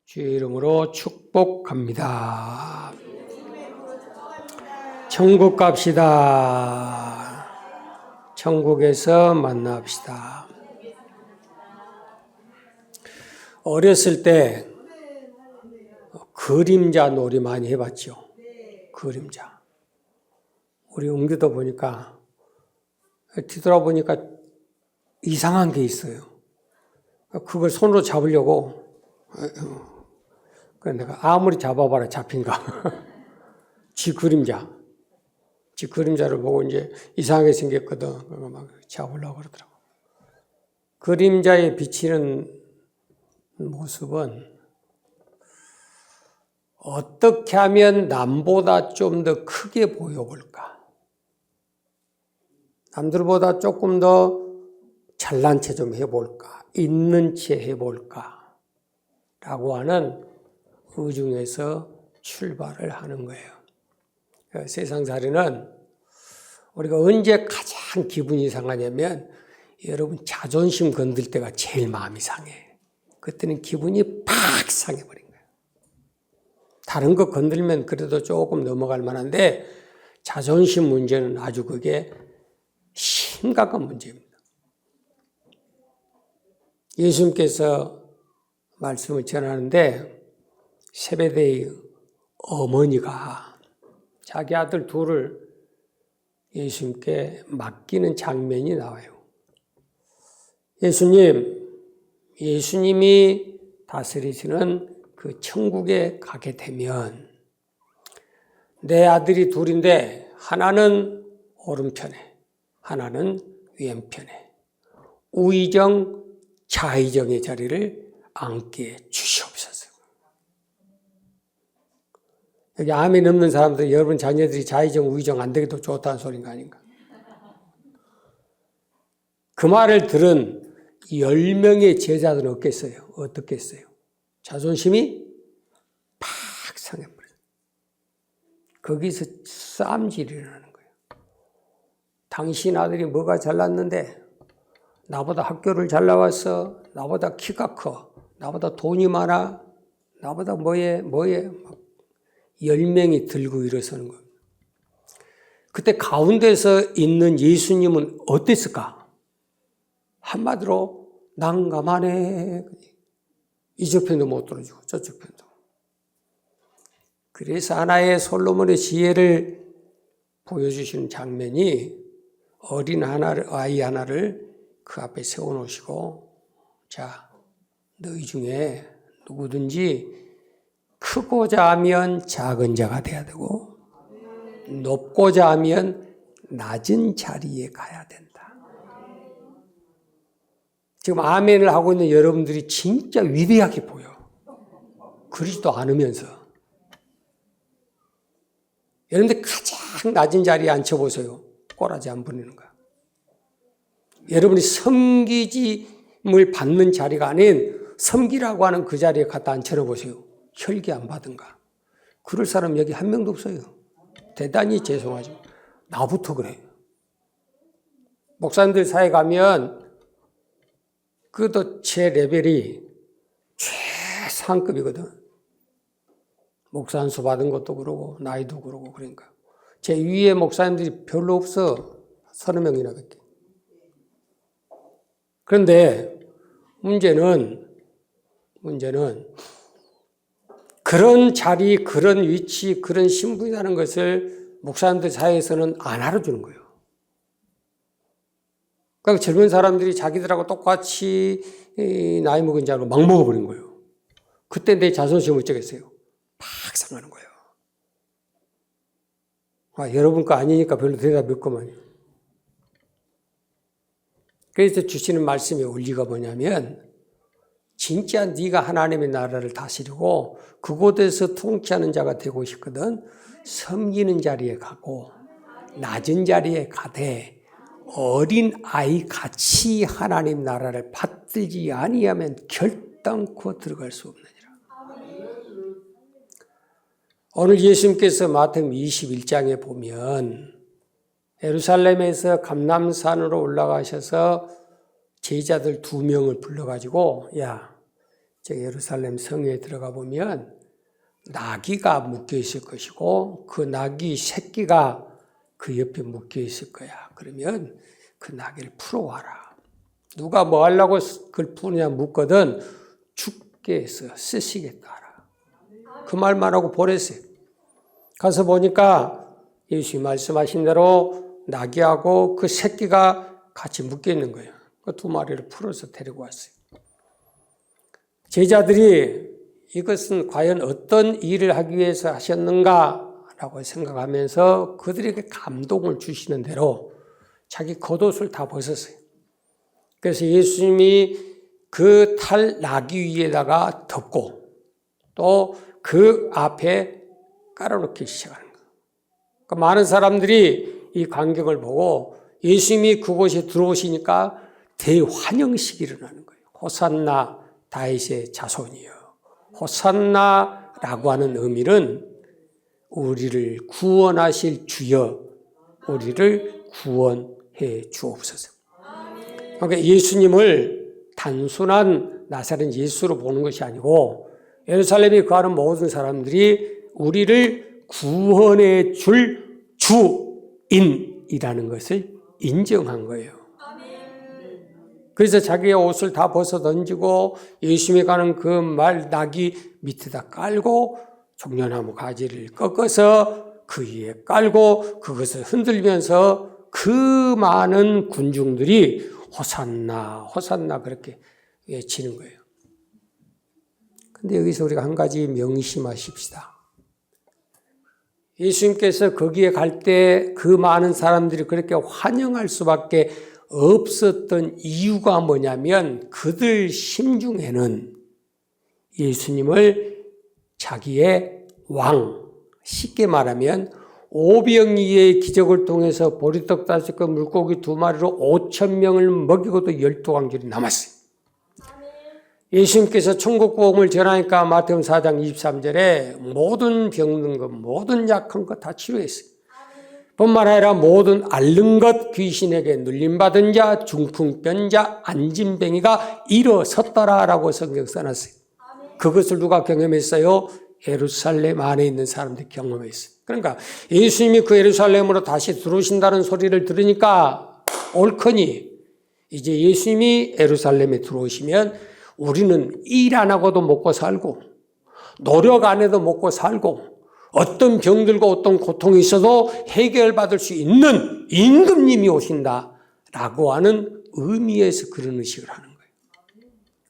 주의 이름으로 축복합니다. 천국 갑시다. 천국에서 만납시다. 어렸을 때 그림자 놀이 많이 해봤죠. 그림자. 우리 웅기도 보니까 뒤돌아보니까 이상한 게 있어요. 그걸 손으로 잡으려고 그래 내가 아무리 잡아봐라 잡힌가. 지 그림자를 보고 이제 이상하게 생겼거든. 그거 막 잡으려고 그러더라고. 그림자에 비치는 모습은 어떻게 하면 남보다 좀 더 크게 보여볼까? 남들보다 조금 더 잘난 체 좀 해볼까? 있는 체 해볼까? 라고 하는 의중에서 출발을 하는 거예요. 세상살이는 우리가 언제 가장 기분이 상하냐면 여러분 자존심 건들 때가 제일 마음이 상해. 그때는 기분이 팍 상해버린 거예요. 다른 거 건들면 그래도 조금 넘어갈 만한데 자존심 문제는 아주 그게 심각한 문제입니다. 예수님께서 말씀을 전하는데 세베대의 어머니가 자기 아들 둘을 예수님께 맡기는 장면이 나와요. 예수님이 다스리시는 그 천국에 가게 되면 내 아들이 둘인데 하나는 오른편에 하나는 왼편에 우의정 좌의정의 자리를 앉게 주시옵소서. 여기 아멘 없는 사람들 여러분 자녀들이 좌의정 우의정 안 되게 더 좋다는 소린가 아닌가? 그 말을 들은 10명의 제자들은 어떻겠어요? 자존심이 팍 상해버려요. 거기서 싸움질이 일어나는 거예요. 당신 아들이 뭐가 잘났는데 나보다 학교를 잘 나왔어, 나보다 키가 커, 나보다 돈이 많아, 나보다 뭐해 10명이 들고 일어서는 거예요. 그때 가운데서 있는 예수님은 어땠을까? 한마디로 난감하네. 이쪽 편도 못 들어주고 저쪽 편도. 그래서 하나의 솔로몬의 지혜를 보여주시는 장면이 어린 아이 하나를 그 앞에 세워놓으시고 자, 너희 중에 누구든지 크고자 하면 작은 자가 돼야 되고 높고자 하면 낮은 자리에 가야 된다. 지금 아멘을 하고 있는 여러분들이 진짜 위대하게 보여. 그러지도 않으면서. 여러분들 가장 낮은 자리에 앉혀보세요. 꼬라지 안 부리는 거야. 여러분이 섬기짐을 받는 자리가 아닌 섬기라고 하는 그 자리에 갖다 앉혀보세요. 혈기 안 받은가. 그럴 사람 여기 한 명도 없어요. 대단히 죄송하죠. 나부터 그래. 목사님들 사이에 가면 그것도 제 레벨이 최상급이거든. 목사 한 수 받은 것도 그러고 나이도 그러고 그러니까. 제 위에 목사님들이 별로 없어. 30명이나 밖에. 그런데 문제는 그런 자리, 그런 위치, 그런 신분이라는 것을 목사님들 사이에서는 안 알아주는 거예요. 그러니까 젊은 사람들이 자기들하고 똑같이 나이 먹은 자로 막 먹어버린 거예요. 그때 내 자존심을 어쩌겠어요? 팍 상하는 거예요. 여러분 거 아니니까 별로 대답이 없구만요. 그래서 주시는 말씀의 원리가 뭐냐면 진짜 네가 하나님의 나라를 다스리고 그곳에서 통치하는 자가 되고 싶거든 섬기는 자리에 가고 낮은 자리에 가되 어린 아이 같이 하나님 나라를 받들지 아니하면 결단코 들어갈 수 없느니라. 오늘 예수님께서 마태복음 21장에 보면 예루살렘에서 감람산으로 올라가셔서 제자들 2명을 불러가지고 야, 예루살렘 성에 들어가 보면 나귀가 묶여 있을 것이고 그 나귀 새끼가 그 옆에 묶여 있을 거야. 그러면 그 나귀를 풀어와라. 누가 뭐 하려고 그걸 푸느냐 묻거든 죽게 해서 쓰시겠다 하라. 그 말만 하고 보냈어요. 가서 보니까 예수님 말씀하신 대로 나귀하고 그 새끼가 같이 묶여 있는 거예요. 그 두 마리를 풀어서 데리고 왔어요. 제자들이 이것은 과연 어떤 일을 하기 위해서 하셨는가라고 생각하면서 그들에게 감동을 주시는 대로 자기 겉옷을 다 벗었어요. 그래서 예수님이 그 탈 나귀 위에다가 덮고 또 그 앞에 깔아놓기 시작하는 거예요. 그러니까 많은 사람들이 이 광경을 보고 예수님이 그곳에 들어오시니까 대환영식이 일어나는 거예요. 호산나 다윗의 자손이여. 호산나라고 하는 의미는 우리를 구원하실 주여, 우리를 구원해 주옵소서. 그러니까 예수님을 단순한 나사렛 예수로 보는 것이 아니고 예루살렘에 거하는 모든 사람들이 우리를 구원해 줄 주인이라는 것을 인정한 거예요. 그래서 자기의 옷을 다 벗어 던지고 예수님이 가는 그 나귀 밑에다 깔고 종려나무 가지를 꺾어서 그 위에 깔고 그것을 흔들면서 그 많은 군중들이 호산나 호산나 그렇게 외치는 거예요. 근데 여기서 우리가 한 가지 명심하십시다. 예수님께서 거기에 갈 때 그 많은 사람들이 그렇게 환영할 수밖에 없었던 이유가 뭐냐면 그들 심중에는 예수님을 자기의 왕, 쉽게 말하면 오병이의 기적을 통해서 보리떡 5개 물고기 2마리로 5,000명을 먹이고도 12광절이 남았어요. 예수님께서 천국 복음을 전하니까 마태복음 4장 23절에 모든 병든 것, 모든 약한 것 다 치료했어요. 뿐만 아니라 모든 앓는 것, 귀신에게 눌림받은 자, 중풍병 자, 안진뱅이가 일어섰더라라고 성경 써놨어요. 그것을 누가 경험했어요? 예루살렘 안에 있는 사람들이 경험했어요. 그러니까 예수님이 그 예루살렘으로 다시 들어오신다는 소리를 들으니까 옳거니 이제 예수님이 예루살렘에 들어오시면 우리는 일 안 하고도 먹고 살고 노력 안 해도 먹고 살고 어떤 병들고 어떤 고통이 있어도 해결받을 수 있는 임금님이 오신다라고 하는 의미에서 그런 의식을 하는 거예요.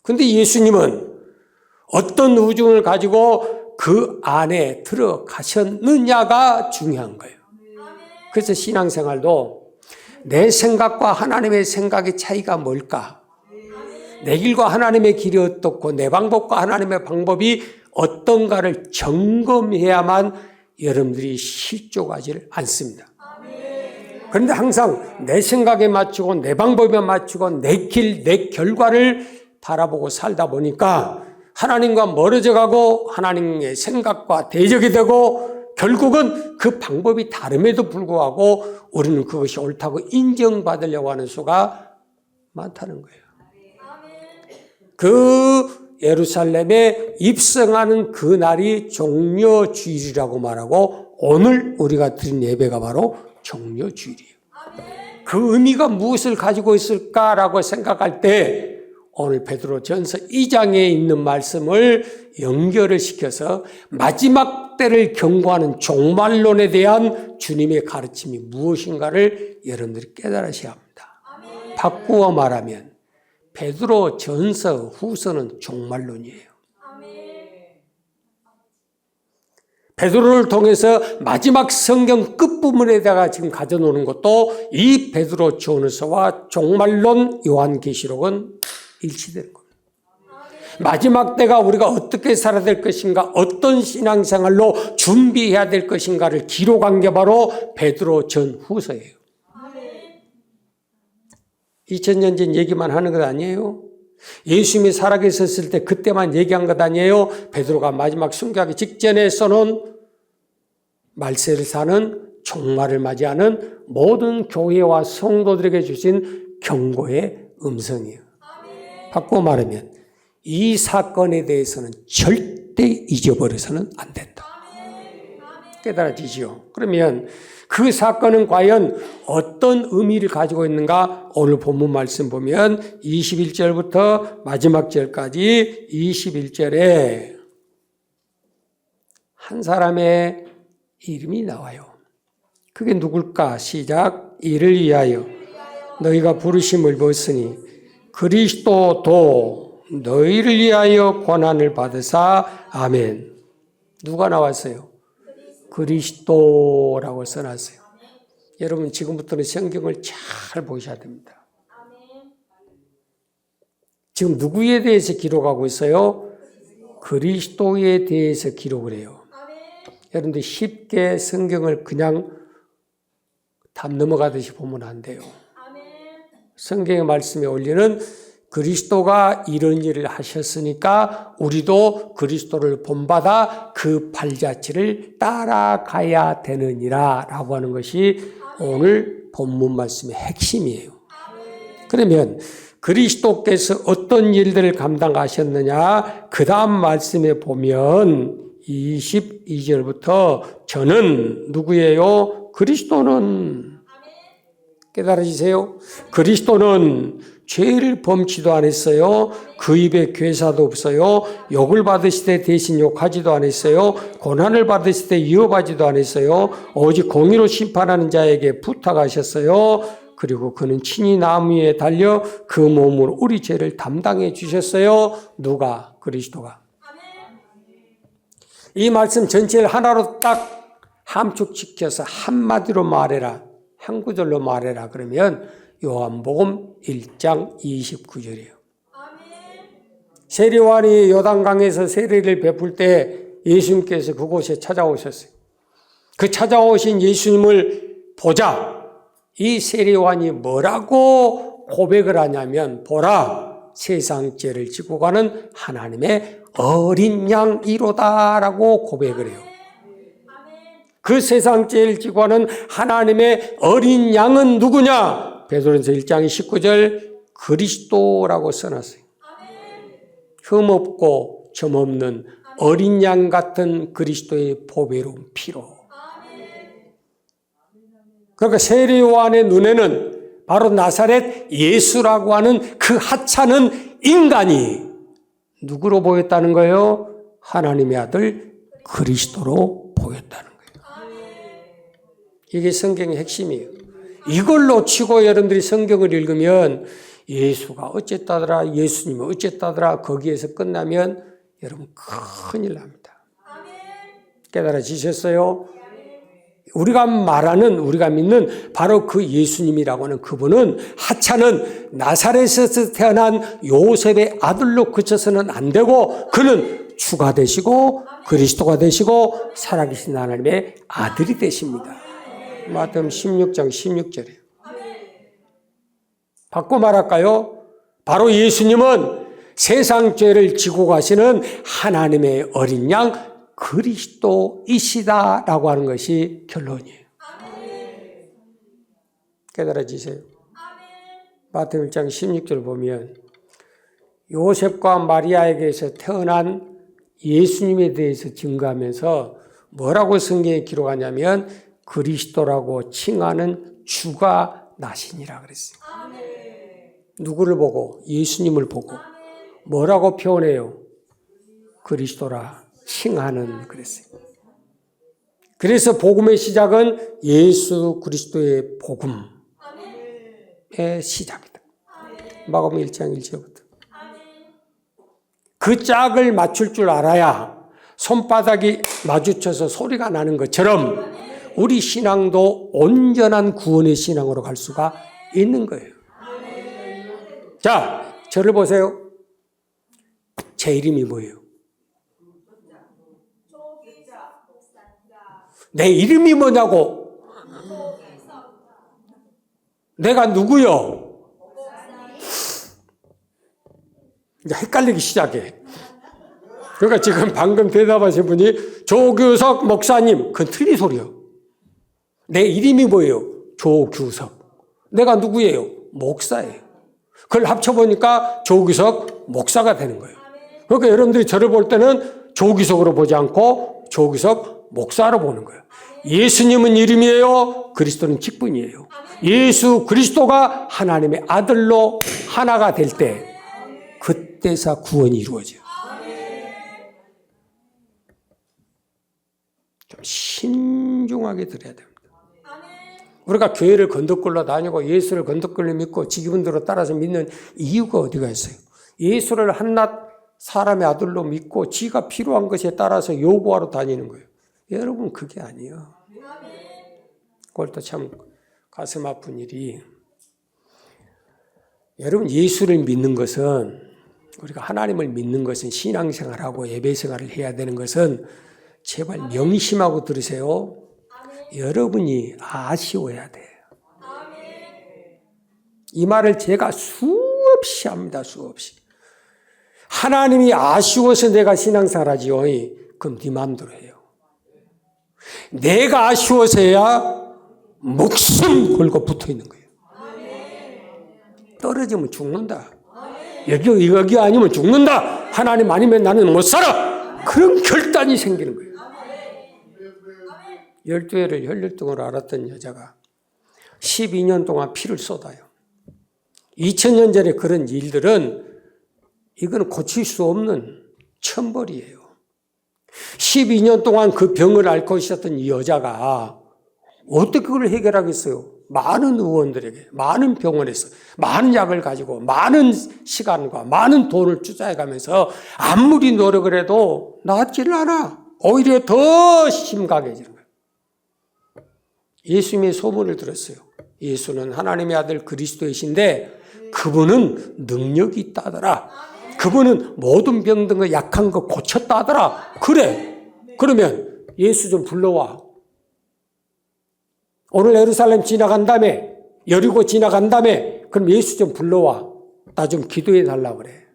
그런데 예수님은 어떤 우중을 가지고 그 안에 들어가셨느냐가 중요한 거예요. 그래서 신앙생활도 내 생각과 하나님의 생각의 차이가 뭘까? 내 길과 하나님의 길이 어떻고 내 방법과 하나님의 방법이 어떤가를 점검해야만 여러분들이 실족하지 않습니다. 그런데 항상 내 생각에 맞추고 내 방법에 맞추고 내 길, 내 결과를 바라보고 살다 보니까 하나님과 멀어져 가고 하나님의 생각과 대적이 되고 결국은 그 방법이 다름에도 불구하고 우리는 그것이 옳다고 인정받으려고 하는 수가 많다는 거예요. 그 예루살렘에 입성하는 그 날이 종려주일이라고 말하고 오늘 우리가 드린 예배가 바로 종려주일이에요. 그 의미가 무엇을 가지고 있을까라고 생각할 때 오늘 베드로전서 2장에 있는 말씀을 연결을 시켜서 마지막 때를 경고하는 종말론에 대한 주님의 가르침이 무엇인가를 여러분들이 깨달으셔야 합니다. 바꾸어 말하면 베드로 전서 후서는 종말론이에요. 베드로를 통해서 마지막 성경 끝부분에다가 지금 가져놓는 것도 이 베드로 전서와 종말론 요한계시록은 일치되는 겁니다. 마지막 때가 우리가 어떻게 살아야 될 것인가, 어떤 신앙생활로 준비해야 될 것인가를 기록한 게 바로 베드로 전 후서예요. 2000년 전 얘기만 하는 것 아니에요? 예수님이 살아계셨을 때 그때만 얘기한 것 아니에요? 베드로가 마지막 순교하기 직전에 써놓은 말세를 사는 종말을 맞이하는 모든 교회와 성도들에게 주신 경고의 음성이에요. 바꾸어 말하면 이 사건에 대해서는 절대 잊어버려서는 안 된다. 깨달아지지요? 그러면 그 사건은 과연 어떤 의미를 가지고 있는가? 오늘 본문 말씀 보면 21절부터 마지막 절까지 21절에 한 사람의 이름이 나와요. 그게 누굴까? 시작. 이를 위하여 너희가 부르심을 벗으니 그리스도도 너희를 위하여 고난을 받으사 아멘. 누가 나왔어요? 그리스도라고 써놨어요. 여러분 지금부터는 성경을 잘 보셔야 됩니다. 지금 누구에 대해서 기록하고 있어요? 그리스도에 대해서 기록을 해요. 여러분들 쉽게 성경을 그냥 담 넘어가듯이 보면 안 돼요. 성경의 말씀에 올리는 그리스도가 이런 일을 하셨으니까 우리도 그리스도를 본받아 그 발자취를 따라가야 되느니라 라고 하는 것이 오늘 본문 말씀의 핵심이에요. 그러면 그리스도께서 어떤 일들을 감당하셨느냐? 그 다음 말씀에 보면 22절부터 저는 누구예요? 그리스도는 깨달아지세요? 그리스도는 죄를 범치도 않았어요. 그 입에 괴사도 없어요. 욕을 받으실 때 대신 욕하지도 않았어요. 고난을 받으실 때 위협하지도 않았어요. 오직 공의로 심판하는 자에게 부탁하셨어요. 그리고 그는 친히 나무 위에 달려 그 몸으로 우리 죄를 담당해 주셨어요. 누가? 그리스도가. 이 말씀 전체를 하나로 딱 함축시켜서 한마디로 말해라. 한 구절로 말해라. 그러면 요한복음 1장 29절이에요. 세례요한이 요단강에서 세례를 베풀 때 예수님께서 그곳에 찾아오셨어요. 그 찾아오신 예수님을 보자 이 세례요한이 뭐라고 고백을 하냐면 보라 세상 죄를 지고 가는 하나님의 어린 양이로다라고 고백을 해요. 그 세상 죄를 지고 가는 하나님의 어린 양은 누구냐? 베드로전서 1장 19절 그리스도라고 써놨어요. 흠없고 점없는 어린 양 같은 그리스도의 보배로운 피로. 그러니까 세례요한의 눈에는 바로 나사렛 예수라고 하는 그 하찮은 인간이 누구로 보였다는 거예요? 하나님의 아들 그리스도로 보였다는 거예요. 이게 성경의 핵심이에요. 이걸 놓치고 여러분들이 성경을 읽으면 예수가 어쨌다더라, 예수님은 어쨌다더라 거기에서 끝나면 여러분 큰일 납니다. 깨달아지셨어요? 우리가 말하는, 우리가 믿는 바로 그 예수님이라고 하는 그분은 하찮은 나사렛에서 태어난 요셉의 아들로 그쳐서는 안 되고 그는 주가 되시고 그리스도가 되시고 살아계신 하나님의 아들이 되십니다. 마태복음 16장 16절이에요. 바꿔 말할까요? 바로 예수님은 세상 죄를 지고 가시는 하나님의 어린 양 그리스도이시다라고 하는 것이 결론이에요. 깨달아지세요? 마태복음 1장 16절 보면 요셉과 마리아에게서 태어난 예수님에 대해서 증거하면서 뭐라고 성경에 기록하냐면 그리스도라고 칭하는 주가 나시니라 그랬어요. 누구를 보고? 예수님을 보고. 뭐라고 표현해요? 그리스도라 칭하는 그랬어요. 그래서 복음의 시작은 예수 그리스도의 복음의 시작이다. 마가복음 1장 1절부터. 그 짝을 맞출 줄 알아야 손바닥이 마주쳐서 소리가 나는 것처럼 우리 신앙도 온전한 구원의 신앙으로 갈 수가 있는 거예요. 자, 저를 보세요. 제 이름이 뭐예요? 내 이름이 뭐냐고? 내가 누구요? 이제 헷갈리기 시작해. 그러니까 지금 방금 대답하신 분이 조규석 목사님, 그건 틀린 소리요. 내 이름이 뭐예요? 조규석. 내가 누구예요? 목사예요. 그걸 합쳐보니까 조규석 목사가 되는 거예요. 그러니까 여러분들이 저를 볼 때는 조기석으로 보지 않고 조기석 목사로 보는 거예요. 예수님은 이름이에요. 그리스도는 직분이에요. 예수 그리스도가 하나님의 아들로 하나가 될 때 그때서 구원이 이루어져요. 좀 신중하게 들어야 됩니다. 우리가 교회를 건덕걸로 다니고 예수를 건덕걸로 믿고 지기분대로 따라서 믿는 이유가 어디가 있어요? 예수를 한낱 사람의 아들로 믿고 지가 필요한 것에 따라서 요구하러 다니는 거예요. 여러분 그게 아니에요. 그걸 또 참 가슴 아픈 일이, 여러분 예수를 믿는 것은, 우리가 하나님을 믿는 것은 신앙생활하고 예배생활을 해야 되는 것은 제발 명심하고 들으세요. 여러분이 아쉬워야 돼요. 이 말을 제가 수없이 합니다. 수없이. 하나님이 아쉬워서 내가 신앙생활하지요. 그럼 네 마음대로 해요. 내가 아쉬워서야 목숨 걸고 붙어 있는 거예요. 떨어지면 죽는다. 여기 아니면 죽는다. 하나님 아니면 나는 못 살아. 그런 결단이 생기는 거예요. 12회를 혈혈증으로 앓았던 여자가 12년 동안 피를 쏟아요. 2000년 전에 그런 일들은 이거는 고칠 수 없는 천벌이에요. 12년 동안 그 병을 앓고 있었던 이 여자가 어떻게 그걸 해결하겠어요? 많은 의원들에게, 많은 병원에서 많은 약을 가지고 많은 시간과 많은 돈을 투자해가면서 아무리 노력을 해도 낫지를 않아. 오히려 더 심각해지는 거예요. 예수님의 소문을 들었어요. 예수는 하나님의 아들 그리스도이신데 그분은 능력이 있다더라. 그분은 모든 병든 거 약한 거 고쳤다더라. 그래. 그러면 예수 좀 불러와. 오늘 예루살렘 지나간 다음에, 여리고 지나간 다음에, 그럼 예수 좀 불러와. 나 좀 기도해 달라고 그래.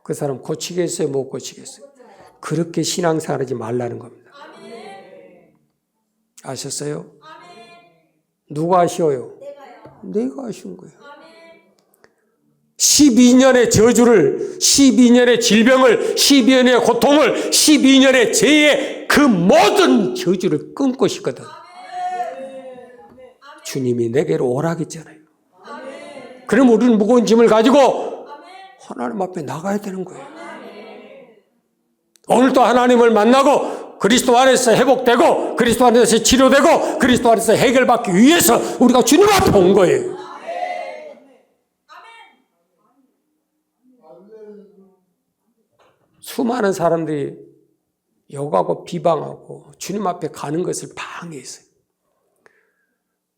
그 사람 고치겠어요? 못 고치겠어요? 그렇게 신앙생활하지 말라는 겁니다. 아셨어요? 누가 아쉬워요? 내가 아쉬운 거예요. 12년의 저주를, 12년의 질병을, 12년의 고통을, 12년의 죄의 그 모든 저주를 끊고 싶거든. 주님이 내게로 오라겠잖아요. 그럼 우리는 무거운 짐을 가지고 하나님 앞에 나가야 되는 거예요. 오늘도 하나님을 만나고 그리스도 안에서 회복되고 그리스도 안에서 치료되고 그리스도 안에서 해결받기 위해서 우리가 주님 앞에 온 거예요. 수많은 사람들이 욕하고 비방하고 주님 앞에 가는 것을 방해했어요.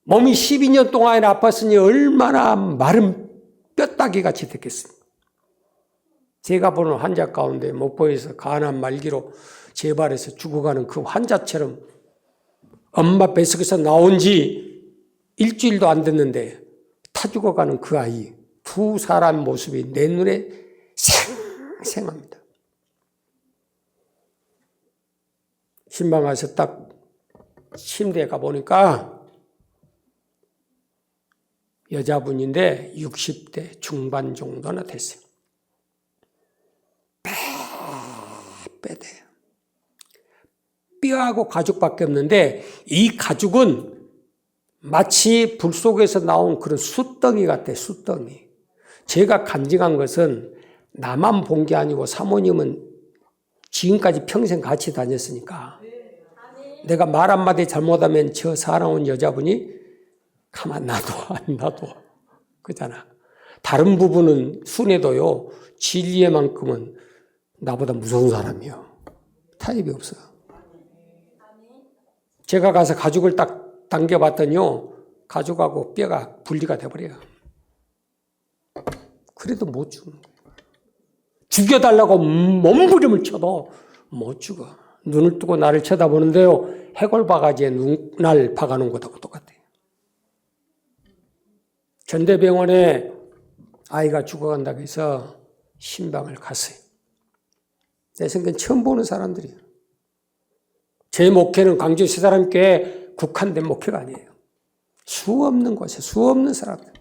몸이 12년 동안 아팠으니 얼마나 마른 뼈다귀 같이 됐겠습니까? 제가 보는 환자 가운데 목포에서 간암 말기로 재발해서 죽어가는 그 환자처럼 엄마 뱃속에서 나온 지 일주일도 안 됐는데 타 죽어가는 그 아이, 두 사람 모습이 내 눈에 생생합니다. 신방 가서 딱 침대에 가보니까 여자분인데 60대 중반 정도나 됐어요. 빼대. 뼈하고 가죽밖에 없는데 이 가죽은 마치 불 속에서 나온 그런 숯덩이 같아, 숯덩이. 제가 간증한 것은 나만 본 게 아니고 사모님은 지금까지 평생 같이 다녔으니까 내가 말 한마디 잘못하면 저 살아온 여자분이 가만 놔둬 안 놔둬 그잖아. 다른 부분은 순애도요 진리에만큼은 나보다 무서운 사람이요. 타입이 없어. 제가 가서 가죽을 딱 당겨봤더니요 가죽하고 뼈가 분리가 돼버려요. 그래도 못 죽는 거예요. 죽여달라고 몸부림을 쳐도 못 죽어. 눈을 뜨고 나를 쳐다보는데요 해골 바가지에 눈알 박아놓은 것하고 똑같아요. 전대병원에 아이가 죽어간다고 해서 신방을 갔어요. 내 생각엔 처음 보는 사람들이에요. 제 목회는 광주 새사람교회 국한된 목회가 아니에요. 수 없는 곳에 수 없는 사람들.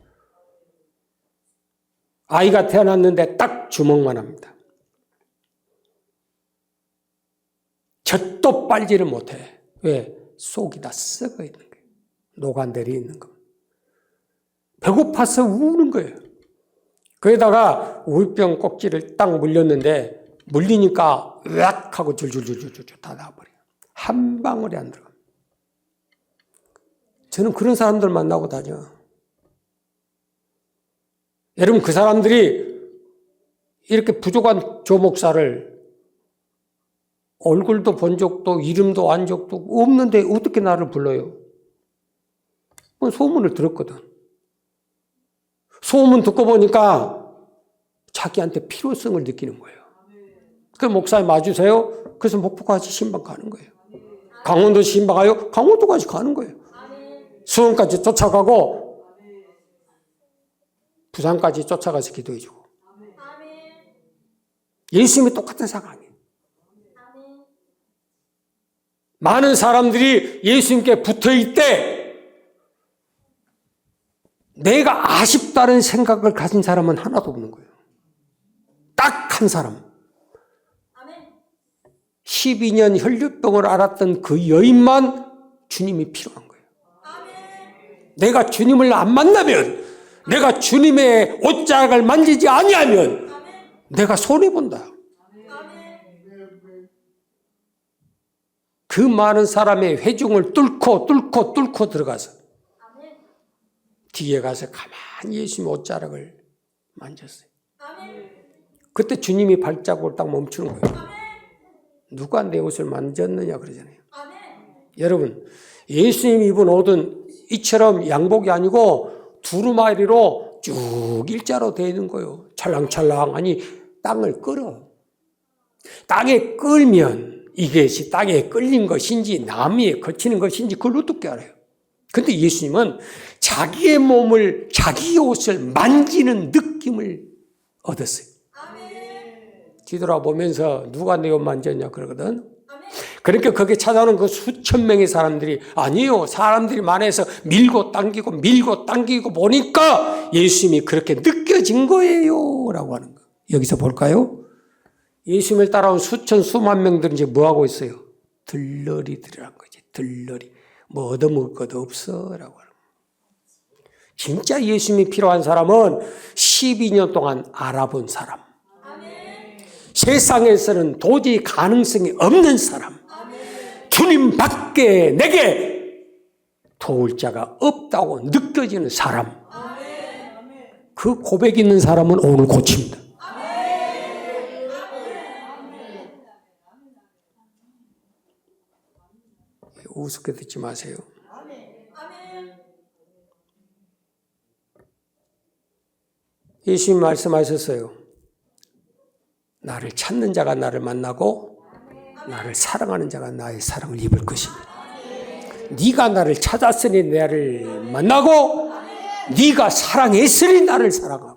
아이가 태어났는데 딱 주먹만 합니다. 젖도 빨지를 못해. 왜? 속이 다 썩어 있는 거예요. 녹아내려 있는 거. 배고파서 우는 거예요. 거기다가 우울병 꼭지를 딱 물렸는데 물리니까 으악 하고 줄줄줄줄줄 다 나와버려요. 한 방울이 안 들어갑니다. 저는 그런 사람들 만나고 다녀. 여러분, 그 사람들이 이렇게 부족한 조 목사를 얼굴도 본 적도 이름도 안 적도 없는데 어떻게 나를 불러요? 소문을 들었거든. 소문 듣고 보니까 자기한테 필요성을 느끼는 거예요. 그 목사님 와주세요. 그래서 목포까지 신방 가는 거예요. 강원도 신방 가요? 강원도까지 가는 거예요. 수원까지 쫓아가고 부산까지 쫓아가서 기도해주고. 예수님이 똑같은 상황이에요. 많은 사람들이 예수님께 붙어있대 내가 아쉽다는 생각을 가진 사람은 하나도 없는 거예요. 딱 한 사람. 12년 혈류병을 앓았던 그 여인만 주님이 필요한 거예요. 내가 주님을 안 만나면, 내가 주님의 옷자락을 만지지 아니하면 내가 손해본다. 그 많은 사람의 회중을 뚫고 들어가서 뒤에 가서 가만히 예수님의 옷자락을 만졌어요. 그때 주님이 발자국을 딱 멈추는 거예요. 누가 내 옷을 만졌느냐 그러잖아요. 여러분, 예수님이 입은 옷은 이처럼 양복이 아니고 두루마리로 쭉 일자로 되어 있는 거예요. 찰랑찰랑. 아니, 땅을 끌어. 땅에 끌면 이것이 땅에 끌린 것인지 나무에 거치는 것인지 그걸 어떻게 알아요? 근데 예수님은 자기의 몸을, 자기의 옷을 만지는 느낌을 얻었어요. 뒤돌아보면서 누가 내 옷 만졌냐 그러거든. 그러니까 거기에 찾아오는 그 수천 명의 사람들이 아니요. 사람들이 많아서 밀고 당기고 보니까 예수님이 그렇게 느껴진 거예요. 라고 하는 거. 여기서 볼까요? 예수님을 따라온 수만 명들은 이제 뭐 하고 있어요? 들러리들이란 거지. 들러리. 뭐 얻어먹을 것도 없어. 라고 하는 거. 진짜 예수님이 필요한 사람은 12년 동안 알아본 사람. 세상에서는 도저히 가능성이 없는 사람. 주님 밖에 내게 도울 자가 없다고 느껴지는 사람. 그 고백 있는 사람은 오늘 고칩니다. 우습게 듣지 마세요. 예수님 말씀하셨어요. 나를 찾는 자가 나를 만나고 나를 사랑하는 자가 나의 사랑을 입을 것입니다. 네가 나를 찾았으니 나를 만나고 네가 사랑했으니 나를 사랑하고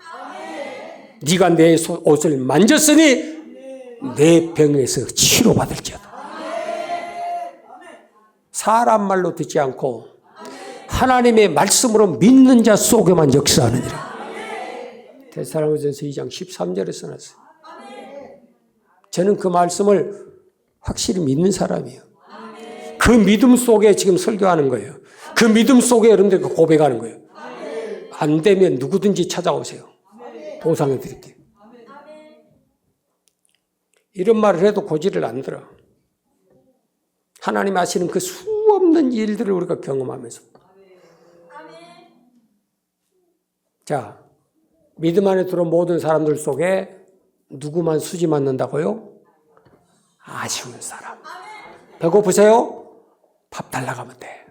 네가 내 옷을 만졌으니 내 병에서 치료받을지어다. 사람 말로 듣지 않고 하나님의 말씀으로 믿는 자 속에만 역사하느니라. 데살로니가전서 2장 13절에 써놨어요. 저는 그 말씀을 확실히 믿는 사람이에요. 그 믿음 속에 지금 설교하는 거예요. 그 믿음 속에 여러분들 고백하는 거예요. 안 되면 누구든지 찾아오세요. 보상해 드릴게요. 이런 말을 해도 고지를 안 들어. 하나님 하시는 그 수없는 일들을 우리가 경험하면서. 자, 믿음 안에 들어온 모든 사람들 속에 누구만 수지 맞는다고요? 아쉬운 사람. 배고프세요? 밥 달라고 하면 돼.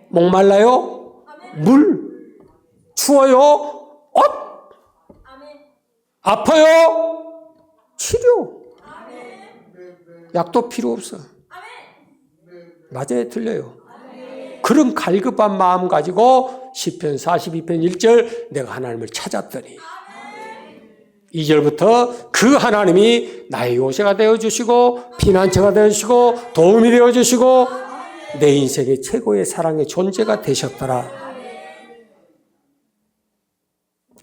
목말라요? 물. 추워요? 옷. 아파요? 치료. 약도 필요 없어. 맞아요, 틀려요. 그런 갈급한 마음 가지고 시편 42편 1절 내가 하나님을 찾았더니 2절부터 그 하나님이 나의 요새가 되어주시고 피난처가 되어주시고 도움이 되어주시고 내 인생의 최고의 사랑의 존재가 되셨더라.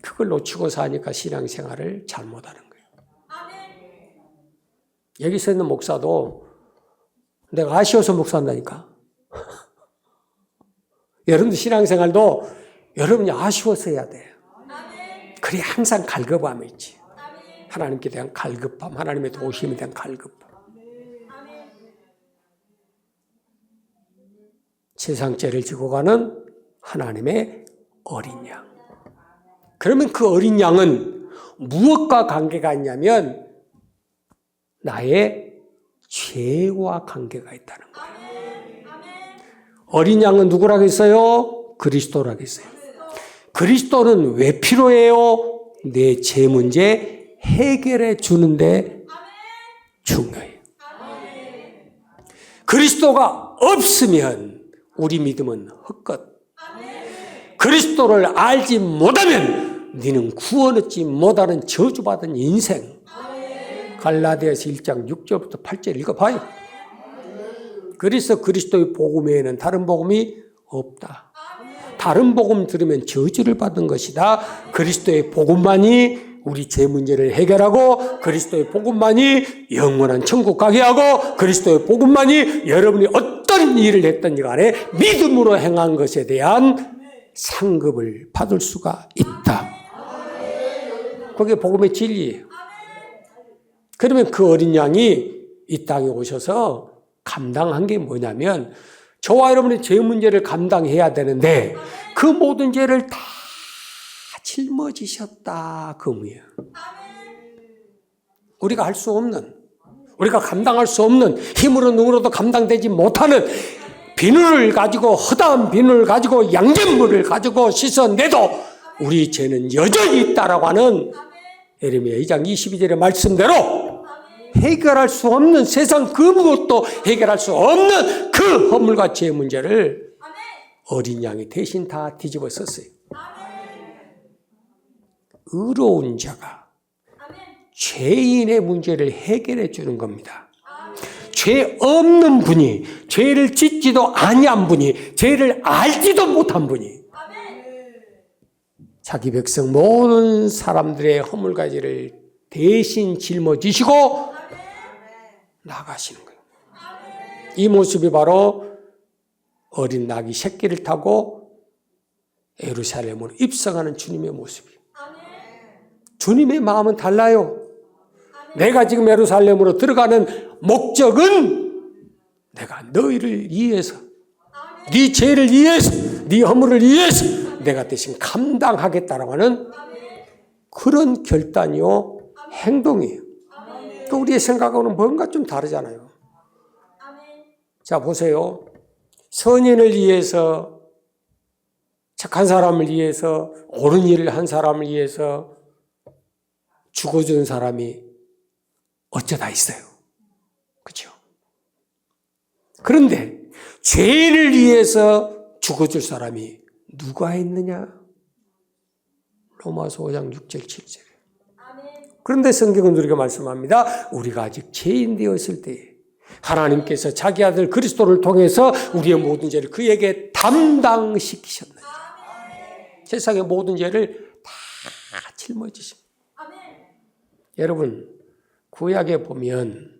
그걸 놓치고 사니까 신앙생활을 잘못하는 거예요. 여기서 있는 목사도 내가 아쉬워서 목사한다니까. 여러분들 신앙생활도 여러분이 아쉬워서 해야 돼요. 그래 항상 갈급함이 있지. 하나님께 대한 갈급함, 하나님의 도우심에 대한 갈급함. 세상 죄를 지고 가는 하나님의 어린 양. 그러면 그 어린 양은 무엇과 관계가 있냐면 나의 죄와 관계가 있다는 거예요. 어린 양은 누구라고 했어요? 그리스도라고 했어요. 그리스도는 왜 필요해요? 내 죄 문제 해결해 주는데 중요해요. 그리스도가 없으면 우리 믿음은 헛것. 그리스도를 알지 못하면 너는 구원 얻지 못하는 저주받은 인생. 갈라디아서 1장 6절부터 8절 읽어봐요. 그래서 그리스도의 복음 외에는 다른 복음이 없다. 다른 복음 들으면 저주를 받은 것이다. 그리스도의 복음만이 우리 죄 문제를 해결하고 그리스도의 복음만이 영원한 천국 가게 하고 그리스도의 복음만이 여러분이 어떤 일을 했든지 간에 믿음으로 행한 것에 대한 상급을 받을 수가 있다. 그게 복음의 진리예요. 그러면 그 어린 양이 이 땅에 오셔서 감당한 게 뭐냐면 저와 여러분의 죄 문제를 감당해야 되는데 그 모든 죄를 다 짊어지셨다 그 의미예요. 우리가 할 수 없는, 우리가 감당할 수 없는, 힘으로 능으로도 감당되지 못하는 비누를 가지고, 허다한 비누를 가지고 양잿물을 가지고 씻어내도 우리 죄는 여전히 있다라고 하는 예레미야 2장 22절의 말씀대로 해결할 수 없는, 세상 그 무엇도 해결할 수 없는 그 허물과 죄 문제를 어린 양이 대신 다 뒤집어 썼어요. 의로운 자가 죄인의 문제를 해결해 주는 겁니다. 죄 없는 분이, 죄를 짓지도 아니한 분이, 죄를 알지도 못한 분이 자기 백성 모든 사람들의 허물과 죄를 대신 짊어지시고 나가시는 거예요. 이 모습이 바로 어린 낙이 새끼를 타고 예루살렘으로 입성하는 주님의 모습이에요. 주님의 마음은 달라요. 내가 지금 예루살렘으로 들어가는 목적은 내가 너희를 위해서, 네 죄를 위해서, 네 허물을 위해서 내가 대신 감당하겠다라고 하는 그런 결단이요, 행동이에요. 또 우리의 생각하고는 뭔가 좀 다르잖아요. 자, 보세요. 선인을 위해서, 착한 사람을 위해서, 옳은 일을 한 사람을 위해서 죽어준 사람이 어쩌다 있어요. 그렇죠? 그런데 죄를 위해서 죽어줄 사람이 누가 있느냐? 로마서 5장 6절 7절. 그런데 성경은 우리가 말씀합니다. 우리가 아직 죄인 되었을 때에 하나님께서 자기 아들 그리스도를 통해서 우리의 모든 죄를 그에게 담당시키셨나요? 세상의 모든 죄를 다 짊어지십니다. 여러분, 구약에 보면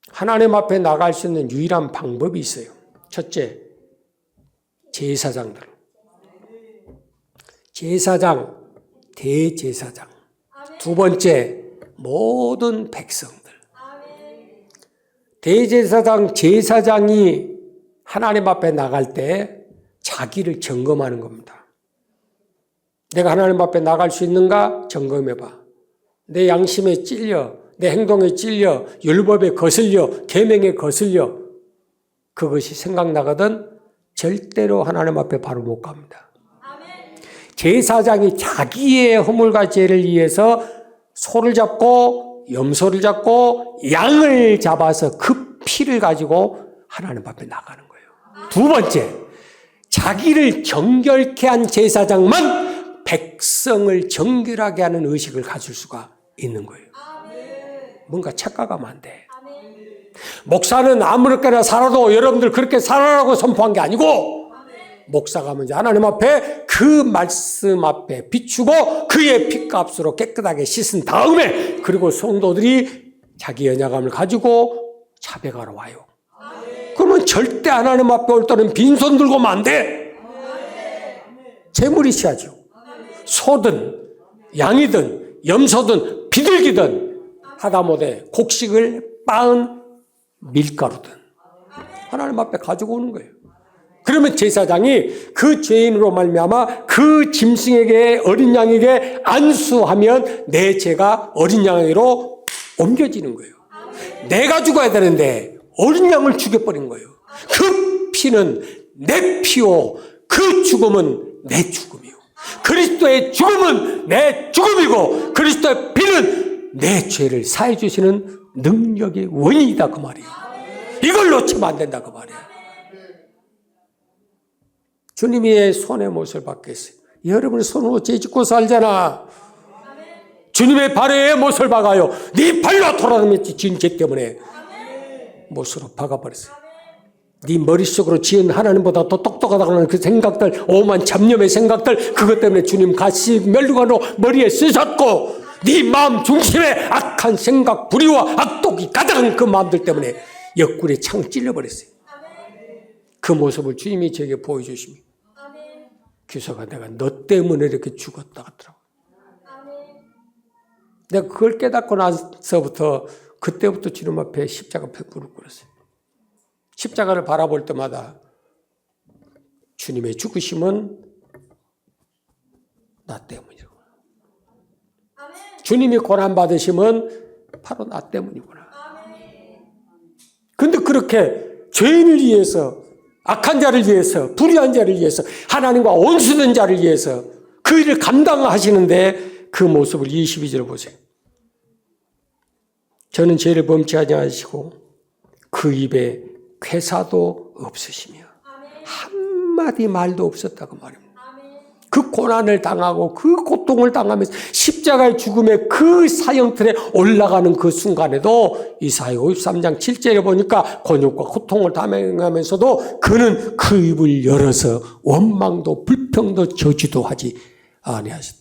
하나님 앞에 나갈 수 있는 유일한 방법이 있어요. 첫째, 제사장들. 제사장, 대제사장. 두 번째, 모든 백성들. 대제사장, 제사장이 하나님 앞에 나갈 때 자기를 점검하는 겁니다. 내가 하나님 앞에 나갈 수 있는가? 점검해봐. 내 양심에 찔려, 내 행동에 찔려, 율법에 거슬려, 계명에 거슬려 그것이 생각나거든 절대로 하나님 앞에 바로 못 갑니다. 제사장이 자기의 허물과 죄를 위해서 소를 잡고 염소를 잡고 양을 잡아서 그 피를 가지고 하나님 앞에 나가는 거예요. 두 번째, 자기를 정결케 한 제사장만 백성을 정결하게 하는 의식을 가질 수가 있는 거예요. 뭔가 착각하면 안 돼. 목사는 아무렇게나 살아도 여러분들 그렇게 살아라고 선포한 게 아니고 목사가 먼저 하나님 앞에 그 말씀 앞에 비추고 그의 피값으로 깨끗하게 씻은 다음에 그리고 성도들이 자기 연약함을 가지고 자백하러 와요. 그러면 절대 하나님 앞에 올 때는 빈손 들고 오면 안 돼. 재물이 있어야죠. 소든 양이든 염소든 비둘기든 하다못해 곡식을 빻은 밀가루든 하나님 앞에 가지고 오는 거예요. 그러면 제사장이 그 죄인으로 말미암아 그 짐승에게 어린 양에게 안수하면 내 죄가 어린 양에게로 옮겨지는 거예요. 내가 죽어야 되는데 어린 양을 죽여버린 거예요. 그 피는 내 피요 그 죽음은 내 죽음이요. 그리스도의 죽음은 내 죽음이고 그리스도의 피는 내 죄를 사해 주시는 능력의 원인이다 그 말이에요. 이걸 놓치면 안 된다 그 말이에요. 주님의 손의 못을 받겠어요. 여러분 손으로 죄짓고 살잖아. 주님의 발에 못을 박아요. 네 발로 돌아다녔지 지은 죄 때문에 못으로 박아버렸어요. 네 머릿속으로 지은 하나님보다 더 똑똑하다고 하는 그 생각들, 오만 잡념의 생각들, 그것 때문에 주님 가시 멸류관으로 머리에 쓰셨고 네 마음 중심에 악한 생각, 불의와 악독이 가득한 그 마음들 때문에 옆구리에 창 찔러버렸어요. 그 모습을 주님이 제게 보여주십니다. 규서가 내가 너 때문에 이렇게 죽었다 하더라고. 내가 그걸 깨닫고 나서부터 그때부터 주님 앞에 십자가 앞에 무릎 꿇었어요. 십자가를 바라볼 때마다 주님의 죽으심은 나 때문이구나. 주님이 고난받으심은 바로 나 때문이구나. 근데 그렇게 죄인을 위해서, 악한 자를 위해서, 불의한 자를 위해서, 하나님과 원수된 자를 위해서 그 일을 감당하시는데 그 모습을 22절 보세요. 저는 죄를 범치 아니하시고 그 입에 쾌사도 없으시며 한마디 말도 없었다고 말입니다. 그 고난을 당하고 그 고통을 당하면서 십자가의 죽음의 그 사형틀에 올라가는 그 순간에도 이사야 53장 7절에 보니까 곤욕과 고통을 당하면서도 그는 그 입을 열어서 원망도 불평도 저주도 하지 아니하셨다.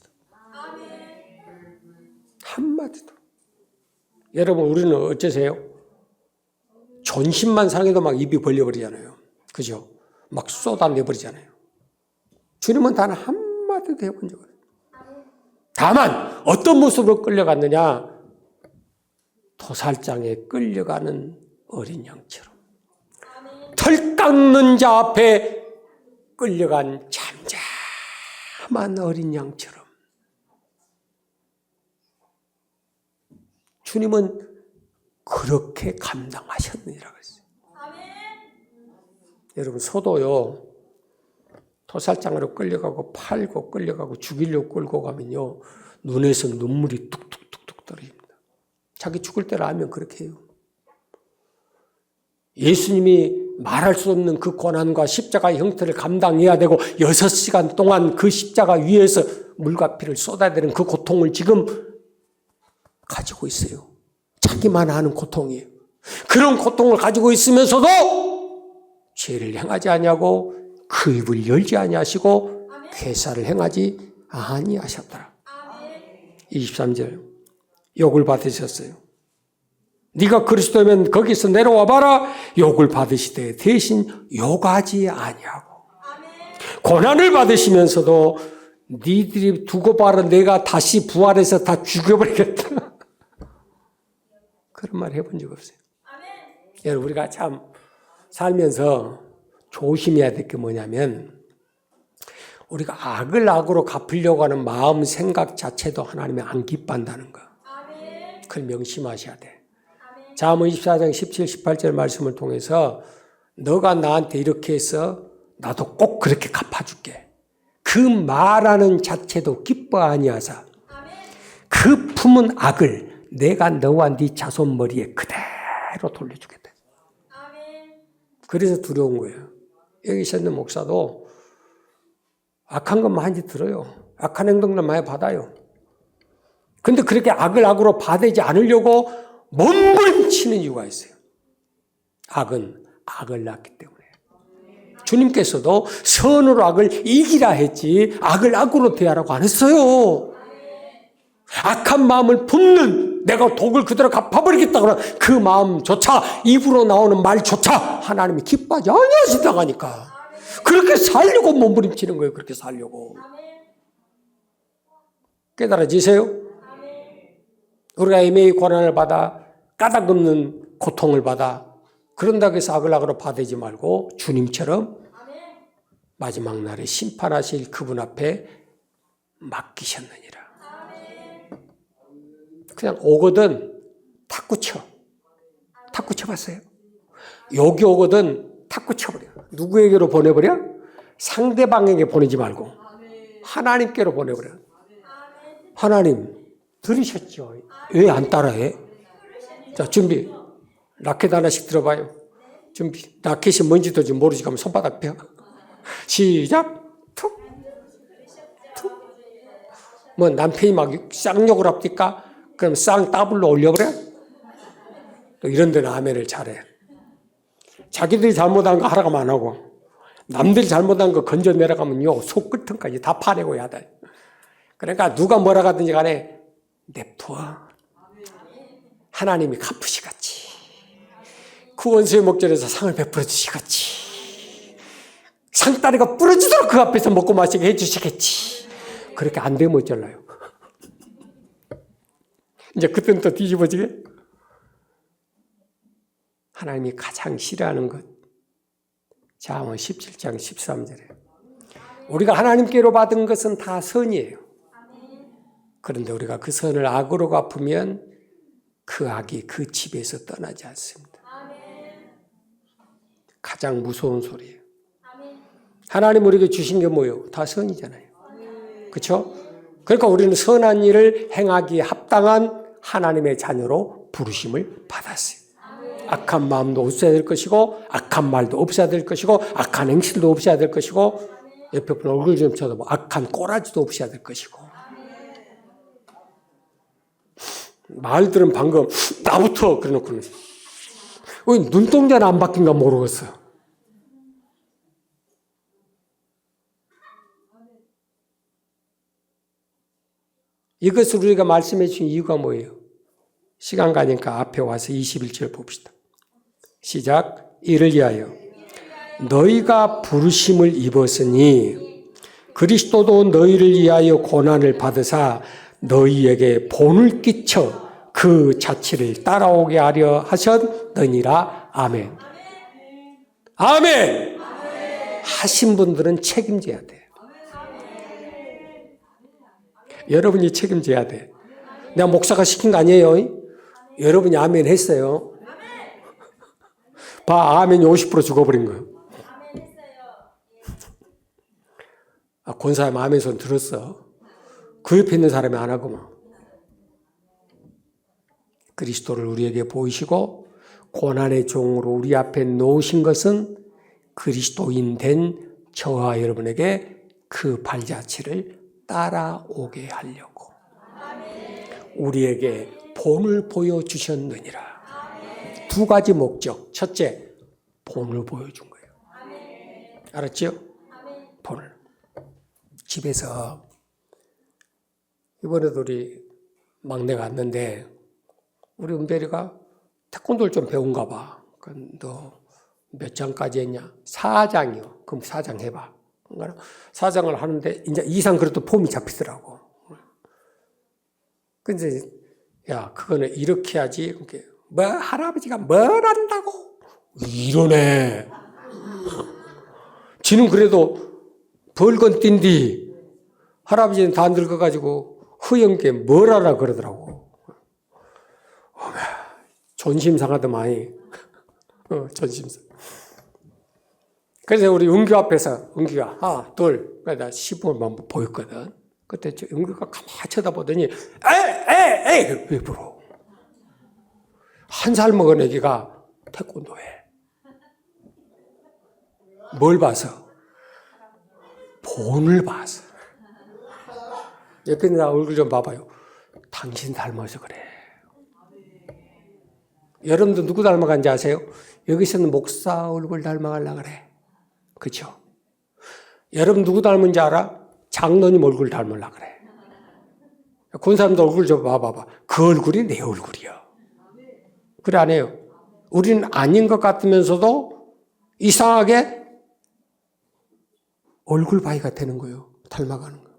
한마디도. 여러분 우리는 어쩌세요? 존심만 상해도 막 입이 벌려버리잖아요. 그죠? 막 쏟아내버리잖아요. 주님은 단 한마디도 해본 적은 없어요. 다만 어떤 모습으로 끌려갔느냐? 토살장에 끌려가는 어린 양처럼. 털 깎는 자 앞에 끌려간 잠잠한 어린 양처럼. 주님은 그렇게 감당하셨느니라고 했어요. 여러분 소도요. 토살장으로 끌려가고 팔고 끌려가고 죽이려고 끌고 가면요. 눈에서 눈물이 뚝뚝뚝뚝 떨어집니다. 자기 죽을 때를 알면 그렇게 해요. 예수님이 말할 수 없는 그 고난과 십자가의 형태를 감당해야 되고 6시간 동안 그 십자가 위에서 물과 피를 쏟아야 되는 그 고통을 지금 가지고 있어요. 자기만 아는 고통이에요. 그런 고통을 가지고 있으면서도 죄를 행하지 아니하고 그 입을 열지 아니하시고 쾌사를 행하지 아니하셨더라. 23절 욕을 받으셨어요. 네가 그리스도면 거기서 내려와 봐라. 욕을 받으시되 대신 욕하지 아니하고 고난을 받으시면서도 니들이 두고 봐라 내가 다시 부활해서 다 죽여버리겠다. 그런 말 해본 적 없어요. 여러분 우리가 참 살면서 조심해야 될 게 뭐냐면 우리가 악을 악으로 갚으려고 하는 마음 생각 자체도 하나님이 안 기뻐한다는 거. 그걸 명심하셔야 돼. 잠언 24장 17, 18절 말씀을 통해서 너가 나한테 이렇게 해서 나도 꼭 그렇게 갚아줄게. 그 말하는 자체도 기뻐 아니하사 그 품은 악을 내가 너와 네 자손 머리에 그대로 돌려주겠다. 그래서 두려운 거예요. 여기 있는 목사도 악한 것 많이 들어요. 악한 행동들 많이 받아요. 근데 그렇게 악을 악으로 받지 않으려고 몸부림치는 이유가 있어요. 악은 악을 낳기 때문에. 주님께서도 선으로 악을 이기라 했지 악을 악으로 대하라고 안 했어요. 악한 마음을 품는 내가 독을 그대로 갚아버리겠다 그러면 그 마음조차 입으로 나오는 말조차 하나님이 기뻐하지 않으신다고 하니까 그렇게 살려고 몸부림치는 거예요. 그렇게 살려고. 깨달아지세요? 우리가 애매히 고난을 받아 까닭없는 고통을 받아 그런다고 해서 악을 받지 말고 주님처럼 마지막 날에 심판하실 그분 앞에 맡기셨느니라. 그냥 오거든 탁구 쳐. 탁구 쳐봤어요? 여기 오거든 탁구 쳐버려. 누구에게로 보내버려? 상대방에게 보내지 말고 하나님께로 보내버려. 하나님 들으셨죠? 왜 안 따라해? 자, 준비. 라켓 하나씩 들어봐요. 준비. 라켓이 뭔지도 좀 모르지. 그러면 손바닥 펴. 시작. 툭. 툭. 뭐 남편이 막 쌍욕을 합니까? 그럼 쌍 더블로 올려버려? 또 이런 데는 아멘을 잘해. 자기들이 잘못한 거 하라고 안 하고 남들이 잘못한 거 건져 내려가면요 속끝은까지 다 파내고 해야 돼. 그러니까 누가 뭐라 하든지 간에 냅둬. 하나님이 갚으시겠지. 그 원수의 목전에서 상을 베풀어 주시겠지. 상다리가 부러지도록 그 앞에서 먹고 마시게 해주시겠지. 그렇게 안 되면 어쩔라요. 이제 그때는 또 뒤집어지게. 하나님이 가장 싫어하는 것. 잠언 17장 13절에 우리가 하나님께로 받은 것은 다 선이에요. 그런데 우리가 그 선을 악으로 갚으면 그 악이 그 집에서 떠나지 않습니다. 가장 무서운 소리예요. 하나님 우리에게 주신 게 뭐예요? 다 선이잖아요. 그렇죠? 그러니까 우리는 선한 일을 행하기에 합당한 하나님의 자녀로 부르심을 받았어요. 악한 마음도 없어야 될 것이고 악한 말도 없어야 될 것이고 악한 행실도 없어야 될 것이고 옆에 분 얼굴 좀 쳐다보 악한 꼬라지도 없어야 될 것이고 말들은 방금 나부터 그래놓고는 왜 눈동자는 안 바뀐가 모르겠어. 이것을 우리가 말씀해 주신 이유가 뭐예요? 시간 가니까 앞에 와서 21절 봅시다. 시작. 이를 위하여 너희가 부르심을 입었으니 그리스도도 너희를 위하여 고난을 받으사 너희에게 본을 끼쳐 그 자취를 따라오게 하려 하셨느니라. 아멘. 아멘. 하신 분들은 책임져야 돼. 여러분이 책임져야 돼. 내가 목사가 시킨 거 아니에요. 여러분이 아멘 했어요. 봐, 아멘이 50% 죽어버린 거예요. 아, 권사님 아멘 손 들었어. 그 옆에 있는 사람이 안 하고만. 그리스도를 우리에게 보이시고 고난의 종으로 우리 앞에 놓으신 것은 그리스도인 된 저와 여러분에게 그 발자취를 따라오게 하려고 우리에게 본을 보여주셨느니라. 두 가지 목적. 첫째, 본을 보여준 거예요. 알았죠? 본을. 집에서 이번에도 우리 막내가 왔는데 우리 은별이가 태권도를 좀 배운가 봐. 너 몇 장까지 했냐? 4장이요. 그럼 4장 해봐. 4장을 하는데 이제 이상 그래도 폼이 잡히더라고. 근데 야 그거는 이렇게 하지. 뭐 할아버지가 뭘 안다고? 이러네. 지는 그래도 벌건 뛴디 할아버지는 다 늙어가지고 허영께 뭘 하라 그러더라고. 존심 상하더만이. 존심상. 그래서 우리 은규 앞에서 은규가 하나 둘 그러다 시범만 보였거든. 그때 은규가 가만히 쳐다보더니 에이 왜 불어? 한 살 먹은 애기가 태권도 해. 뭘 봐서? 본을 봐서. 옆에 있는 얼굴 좀 봐봐요. 당신 닮아서 그래. 여러분도 누구 닮아간지 아세요? 여기서는 목사 얼굴 닮아가려고 그래. 그렇죠? 여러분 누구 닮은지 알아? 장로님 얼굴 닮으려고 그래. 군 사람들 얼굴 좀 봐봐봐. 그 얼굴이 내 얼굴이야. 그래 안 해요? 우리는 아닌 것 같으면서도 이상하게 얼굴 바위가 되는 거예요. 닮아가는 거예요.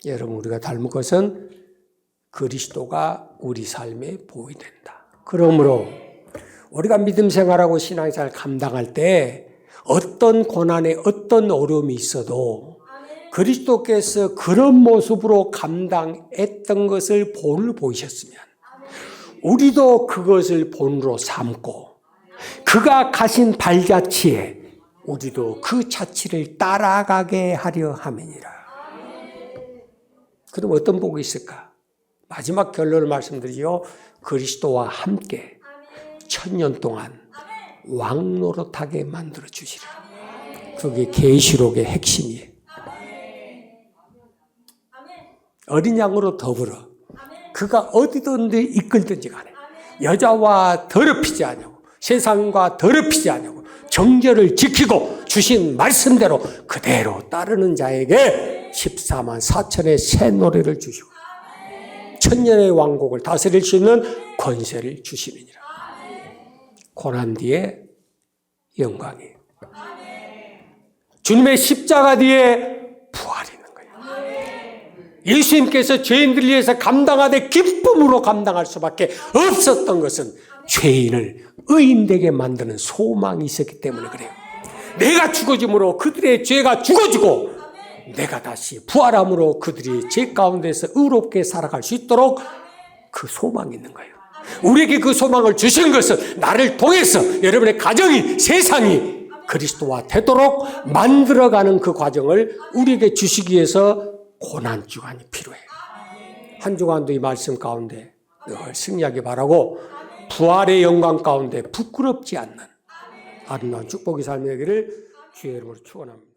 여러분, 우리가 닮은 것은 그리스도가 우리 삶에 보이된다. 그러므로 우리가 믿음 생활하고 신앙생활 감당할 때 어떤 고난에 어떤 어려움이 있어도 그리스도께서 그런 모습으로 감당했던 것을 본을 보이셨으면 우리도 그것을 본으로 삼고 그가 가신 발자취에 우리도 그 자취를 따라가게 하려 함이니라. 그럼 어떤 복이 있을까? 마지막 결론을 말씀드리죠. 그리스도와 함께 1000년 동안 왕노릇하게 만들어 주시리라. 그게 계시록의 핵심이에요. 어린 양으로 더불어 그가 어디든지 이끌든지 간에 여자와 더럽히지 않냐고, 세상과 더럽히지 않냐고, 정절을 지키고 주신 말씀대로 그대로 따르는 자에게 14만 4천의 새 노래를 주시고 1000년의 왕국을 다스릴 수 있는 권세를 주시느니라. 고난 뒤에 영광이에요. 주님의 십자가 뒤에 부활이 있는 거예요. 예수님께서 죄인들을 위해서 감당하되 기쁨으로 감당할 수밖에 없었던 것은 죄인을 의인되게 만드는 소망이 있었기 때문에 그래요. 내가 죽어짐으로 그들의 죄가 죽어지고 내가 다시 부활함으로 그들이 죄 가운데서 의롭게 살아갈 수 있도록 그 소망이 있는 거예요. 우리에게 그 소망을 주신 것은 나를 통해서 여러분의 가정이, 세상이 그리스도와 되도록 만들어가는 그 과정을 우리에게 주시기 위해서 고난주간이 필요해요. 한 주간도 이 말씀 가운데 늘 승리하기 바라고 부활의 영광 가운데 부끄럽지 않는 아름다운 축복의 삶이 되기를 주의 이름으로 축원합니다.